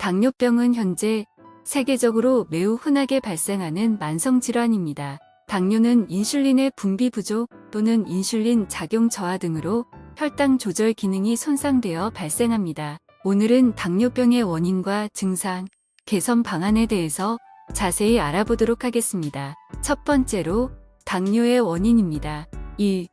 당뇨병은 현재 세계적으로 매우 흔하게 발생하는 만성질환입니다. 당뇨는 인슐린의 분비 부족 또는 인슐린 작용 저하 등으로 혈당 조절 기능이 손상되어 발생합니다. 오늘은 당뇨병의 원인과 증상, 개선 방안에 대해서 자세히 알아보도록 하겠습니다. 첫 번째로 당뇨의 원인입니다. 1.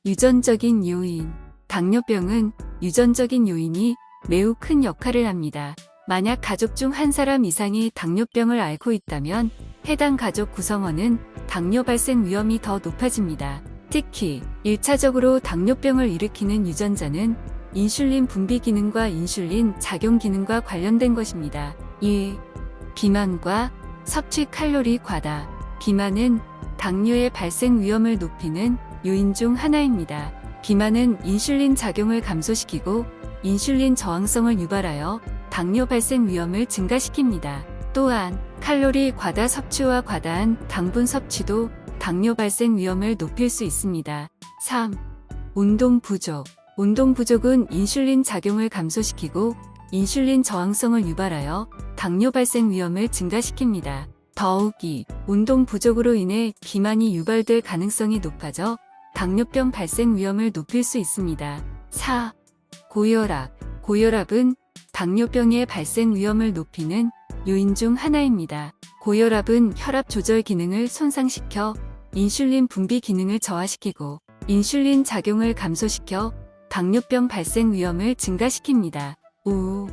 유전적인 요인. 당뇨병은 유전적인 요인이 매우 큰 역할을 합니다. 만약 가족 중 한 사람 이상이 당뇨병을 앓고 있다면 해당 가족 구성원은 당뇨 발생 위험이 더 높아집니다. 특히 1차적으로 당뇨병을 일으키는 유전자는 인슐린 분비 기능과 인슐린 작용 기능과 관련된 것입니다. 2. 비만과 섭취 칼로리 과다. 비만은 당뇨의 발생 위험을 높이는 요인 중 하나입니다. 비만은 인슐린 작용을 감소시키고 인슐린 저항성을 유발하여 당뇨 발생 위험을 증가시킵니다. 또한 칼로리 과다 섭취와 과다한 당분 섭취도 당뇨 발생 위험을 높일 수 있습니다. 3. 운동 부족. 운동 부족은 인슐린 작용을 감소시키고 인슐린 저항성을 유발하여 당뇨 발생 위험을 증가시킵니다. 더욱이 운동 부족으로 인해 비만이 유발될 가능성이 높아져 당뇨병 발생 위험을 높일 수 있습니다. 4. 고혈압. 고혈압은 당뇨병의 발생 위험을 높이는 요인 중 하나입니다. 고혈압은 혈압 조절 기능을 손상시켜 인슐린 분비 기능을 저하시키고 인슐린 작용을 감소시켜 당뇨병 발생 위험을 증가시킵니다. 5.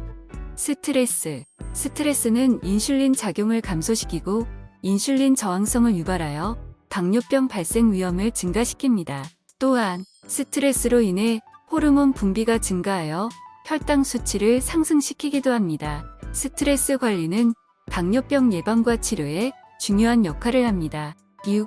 스트레스. 스트레스는 인슐린 작용을 감소시키고 인슐린 저항성을 유발하여 당뇨병 발생 위험을 증가시킵니다. 또한 스트레스로 인해 호르몬 분비가 증가하여 혈당 수치를 상승시키기도 합니다. 스트레스 관리는 당뇨병 예방과 치료에 중요한 역할을 합니다. 6.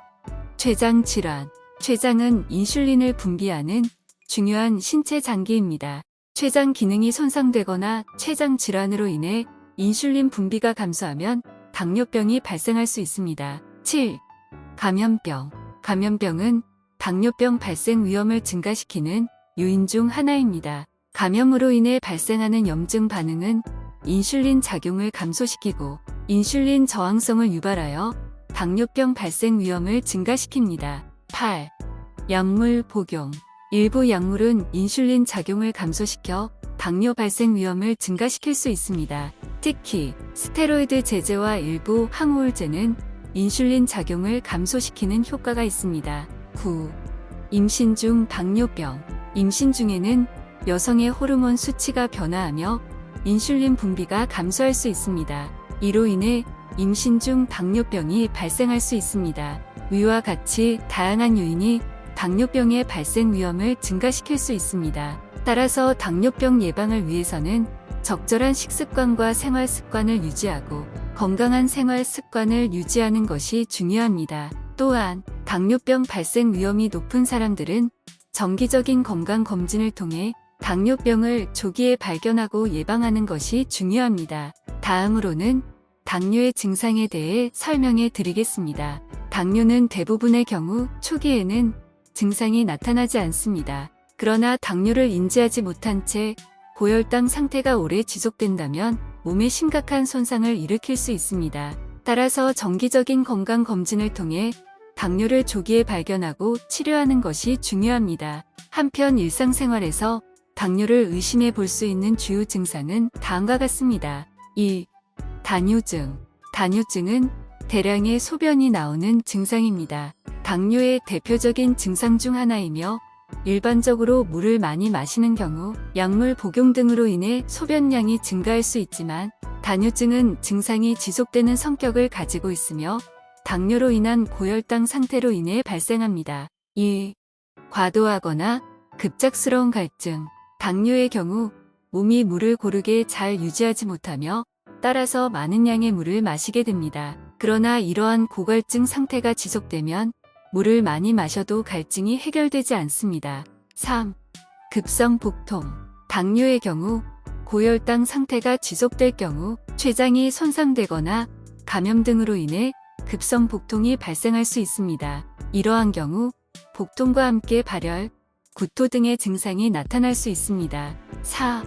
췌장 질환. 췌장은 인슐린을 분비하는 중요한 신체 장기입니다. 췌장 기능이 손상되거나 췌장 질환으로 인해 인슐린 분비가 감소하면 당뇨병이 발생할 수 있습니다. 7. 감염병. 감염병은 당뇨병 발생 위험을 증가시키는 요인 중 하나입니다. 감염으로 인해 발생하는 염증 반응은 인슐린 작용을 감소시키고 인슐린 저항성을 유발하여 당뇨병 발생 위험을 증가시킵니다. 8. 약물 복용. 일부 약물은 인슐린 작용을 감소시켜 당뇨 발생 위험을 증가시킬 수 있습니다. 특히 스테로이드 제제와 일부 항우울제는 인슐린 작용을 감소시키는 효과가 있습니다. 9. 임신 중 당뇨병. 임신 중에는 여성의 호르몬 수치가 변화하며 인슐린 분비가 감소할 수 있습니다. 이로 인해 임신 중 당뇨병이 발생할 수 있습니다. 위와 같이 다양한 요인이 당뇨병의 발생 위험을 증가시킬 수 있습니다. 따라서 당뇨병 예방을 위해서는 적절한 식습관과 생활 습관을 유지하고 건강한 생활 습관을 유지하는 것이 중요합니다. 또한 당뇨병 발생 위험이 높은 사람들은 정기적인 건강 검진을 통해 당뇨병을 조기에 발견하고 예방하는 것이 중요합니다. 다음으로는 당뇨의 증상에 대해 설명해 드리겠습니다. 당뇨는 대부분의 경우 초기에는 증상이 나타나지 않습니다. 그러나 당뇨를 인지하지 못한 채 고혈당 상태가 오래 지속된다면 몸에 심각한 손상을 일으킬 수 있습니다. 따라서 정기적인 건강 검진을 통해 당뇨를 조기에 발견하고 치료하는 것이 중요합니다. 한편 일상생활에서 당뇨를 의심해 볼 수 있는 주요 증상은 다음과 같습니다. 1. 다뇨증. 다뇨증은 대량의 소변이 나오는 증상입니다. 당뇨의 대표적인 증상 중 하나이며 일반적으로 물을 많이 마시는 경우 약물 복용 등으로 인해 소변량이 증가할 수 있지만 다뇨증은 증상이 지속되는 성격을 가지고 있으며 당뇨로 인한 고혈당 상태로 인해 발생합니다. 2. 과도하거나 급작스러운 갈증. 당뇨의 경우 몸이 물을 고르게 잘 유지하지 못하며 따라서 많은 양의 물을 마시게 됩니다. 그러나 이러한 고갈증 상태가 지속되면 물을 많이 마셔도 갈증이 해결되지 않습니다. 3. 급성 복통. 당뇨의 경우 고혈당 상태가 지속될 경우 췌장이 손상되거나 감염 등으로 인해 급성 복통이 발생할 수 있습니다. 이러한 경우 복통과 함께 발열, 구토 등의 증상이 나타날 수 있습니다. 4.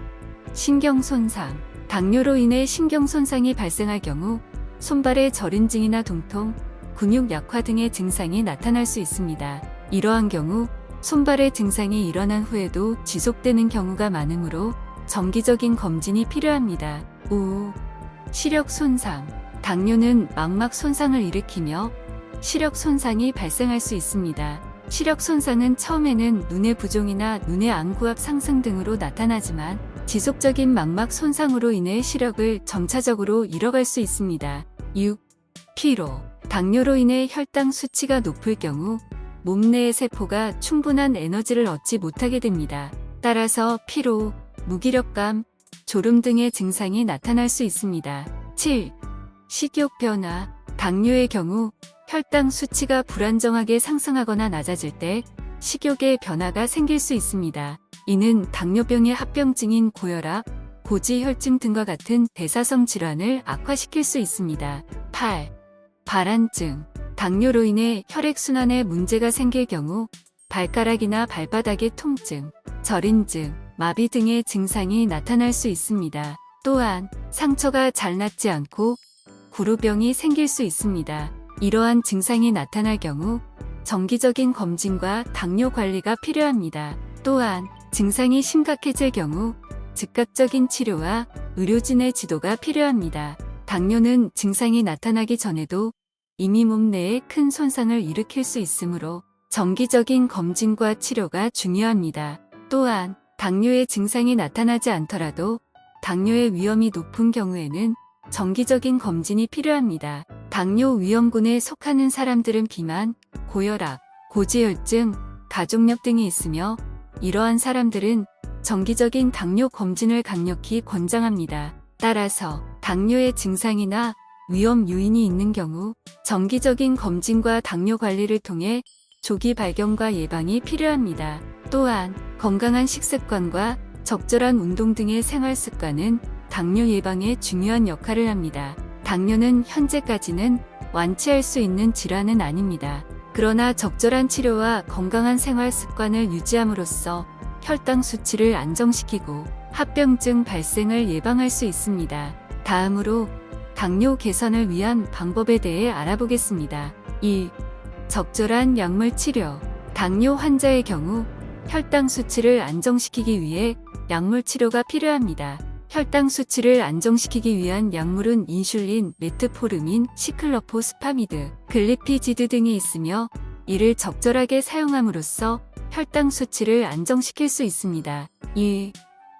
신경 손상. 당뇨로 인해 신경 손상이 발생할 경우 손발의 저린증이나 동통, 근육 약화 등의 증상이 나타날 수 있습니다. 이러한 경우 손발의 증상이 일어난 후에도 지속되는 경우가 많으므로 정기적인 검진이 필요합니다. 5. 시력 손상. 당뇨는 망막 손상을 일으키며 시력 손상이 발생할 수 있습니다. 시력 손상은 처음에는 눈의 부종이나 눈의 안구압 상승 등으로 나타나지만 지속적인 망막 손상으로 인해 시력을 점차적으로 잃어갈 수 있습니다. 6. 피로. 당뇨로 인해 혈당 수치가 높을 경우 몸 내의 세포가 충분한 에너지를 얻지 못하게 됩니다. 따라서 피로, 무기력감, 졸음 등의 증상이 나타날 수 있습니다. 7. 식욕 변화. 당뇨의 경우 혈당 수치가 불안정하게 상승하거나 낮아질 때 식욕의 변화가 생길 수 있습니다. 이는 당뇨병의 합병증인 고혈압, 고지혈증 등과 같은 대사성 질환을 악화시킬 수 있습니다. 8. 발한증. 당뇨로 인해 혈액순환에 문제가 생길 경우 발가락이나 발바닥의 통증, 저린증, 마비 등의 증상이 나타날 수 있습니다. 또한 상처가 잘 낫지 않고 구루병이 생길 수 있습니다. 이러한 증상이 나타날 경우 정기적인 검진과 당뇨 관리가 필요합니다. 또한 증상이 심각해질 경우 즉각적인 치료와 의료진의 지도가 필요합니다. 당뇨는 증상이 나타나기 전에도 이미 몸 내에 큰 손상을 일으킬 수 있으므로 정기적인 검진과 치료가 중요합니다. 또한 당뇨의 증상이 나타나지 않더라도 당뇨의 위험이 높은 경우에는 정기적인 검진이 필요합니다. 당뇨 위험군에 속하는 사람들은 비만, 고혈압, 고지혈증, 가족력 등이 있으며 이러한 사람들은 정기적인 당뇨 검진을 강력히 권장합니다. 따라서 당뇨의 증상이나 위험 요인이 있는 경우 정기적인 검진과 당뇨 관리를 통해 조기 발견과 예방이 필요합니다. 또한 건강한 식습관과 적절한 운동 등의 생활 습관은 당뇨 예방에 중요한 역할을 합니다. 당뇨는 현재까지는 완치할 수 있는 질환은 아닙니다. 그러나 적절한 치료와 건강한 생활 습관을 유지함으로써 혈당 수치를 안정시키고 합병증 발생을 예방할 수 있습니다. 다음으로 당뇨 개선을 위한 방법에 대해 알아보겠습니다. 1. 적절한 약물 치료. 당뇨 환자의 경우 혈당 수치를 안정시키기 위해 약물 치료가 필요합니다. 혈당 수치를 안정시키기 위한 약물은 인슐린, 메트포르민, 시클로포스파미드, 글리피지드 등이 있으며 이를 적절하게 사용함으로써 혈당 수치를 안정시킬 수 있습니다. 2.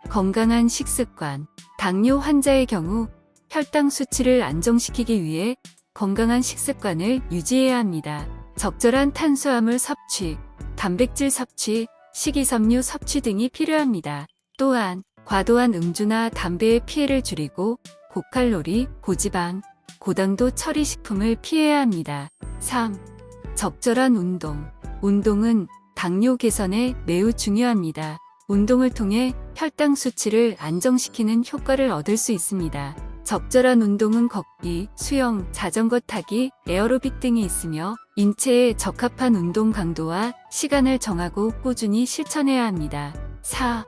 건강한 식습관. 당뇨 환자의 경우 혈당 수치를 안정시키기 위해 건강한 식습관을 유지해야 합니다. 적절한 탄수화물 섭취, 단백질 섭취, 식이섬유 섭취 등이 필요합니다. 또한 과도한 음주나 담배의 피해를 줄이고 고칼로리, 고지방, 고당도 처리 식품을 피해야 합니다. 3. 적절한 운동. 운동은 당뇨 개선에 매우 중요합니다. 운동을 통해 혈당 수치를 안정시키는 효과를 얻을 수 있습니다. 적절한 운동은 걷기, 수영, 자전거 타기, 에어로빅 등이 있으며 인체에 적합한 운동 강도와 시간을 정하고 꾸준히 실천해야 합니다. 4.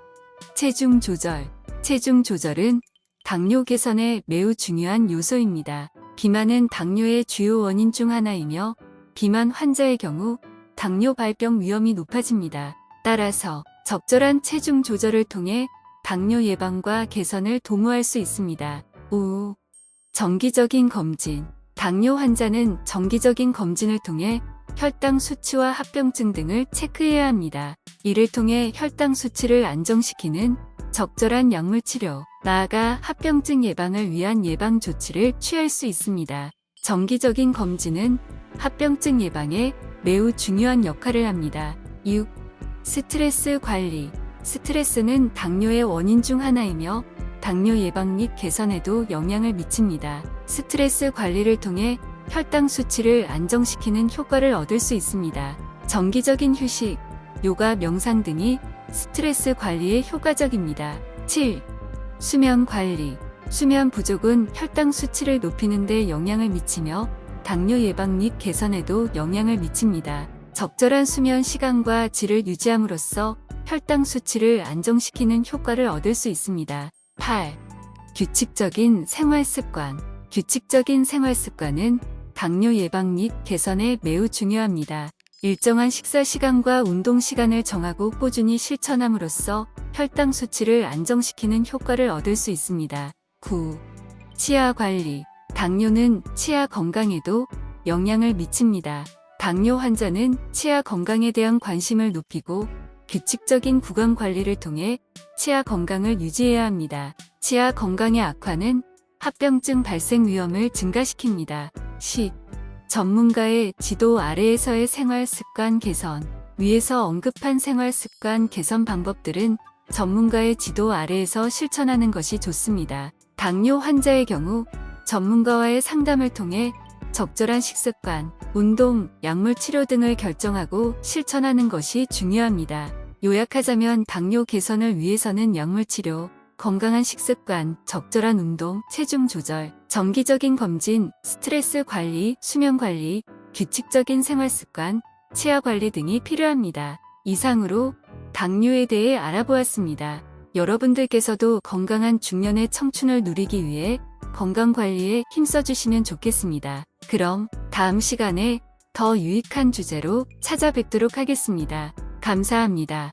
체중 조절. 체중 조절은 당뇨 개선에 매우 중요한 요소입니다. 비만은 당뇨의 주요 원인 중 하나이며 비만 환자의 경우 당뇨 발병 위험이 높아집니다. 따라서 적절한 체중 조절을 통해 당뇨 예방과 개선을 도모할 수 있습니다. 5. 정기적인 검진. 당뇨 환자는 정기적인 검진을 통해 혈당 수치와 합병증 등을 체크해야 합니다. 이를 통해 혈당 수치를 안정시키는 적절한 약물 치료, 나아가 합병증 예방을 위한 예방 조치를 취할 수 있습니다. 정기적인 검진은 합병증 예방에 매우 중요한 역할을 합니다. 6. 스트레스 관리. 스트레스는 당뇨의 원인 중 하나이며 당뇨 예방 및 개선에도 영향을 미칩니다. 스트레스 관리를 통해 혈당 수치를 안정시키는 효과를 얻을 수 있습니다. 정기적인 휴식, 요가, 명상 등이 스트레스 관리에 효과적입니다. 7. 수면 관리. 수면 부족은 혈당 수치를 높이는 데 영향을 미치며 당뇨 예방 및 개선에도 영향을 미칩니다. 적절한 수면 시간과 질을 유지함으로써 혈당 수치를 안정시키는 효과를 얻을 수 있습니다. 8. 규칙적인 생활 습관. 규칙적인 생활 습관은 당뇨 예방 및 개선에 매우 중요합니다. 일정한 식사 시간과 운동 시간을 정하고 꾸준히 실천함으로써 혈당 수치를 안정시키는 효과를 얻을 수 있습니다. 9. 치아 관리. 당뇨는 치아 건강에도 영향을 미칩니다. 당뇨 환자는 치아 건강에 대한 관심을 높이고 규칙적인 구강 관리를 통해 치아 건강을 유지해야 합니다. 치아 건강의 악화는 합병증 발생 위험을 증가시킵니다. 10. 전문가의 지도 아래에서의 생활 습관 개선. 위에서 언급한 생활 습관 개선 방법들은 전문가의 지도 아래에서 실천하는 것이 좋습니다. 당뇨 환자의 경우 전문가와의 상담을 통해 적절한 식습관, 운동, 약물 치료 등을 결정하고 실천하는 것이 중요합니다. 요약하자면 당뇨 개선을 위해서는 약물 치료, 건강한 식습관, 적절한 운동, 체중 조절, 정기적인 검진, 스트레스 관리, 수면 관리, 규칙적인 생활 습관, 치아 관리 등이 필요합니다. 이상으로 당뇨에 대해 알아보았습니다. 여러분들께서도 건강한 중년의 청춘을 누리기 위해 건강 관리에 힘써주시면 좋겠습니다. 그럼 다음 시간에 더 유익한 주제로 찾아뵙도록 하겠습니다. 감사합니다.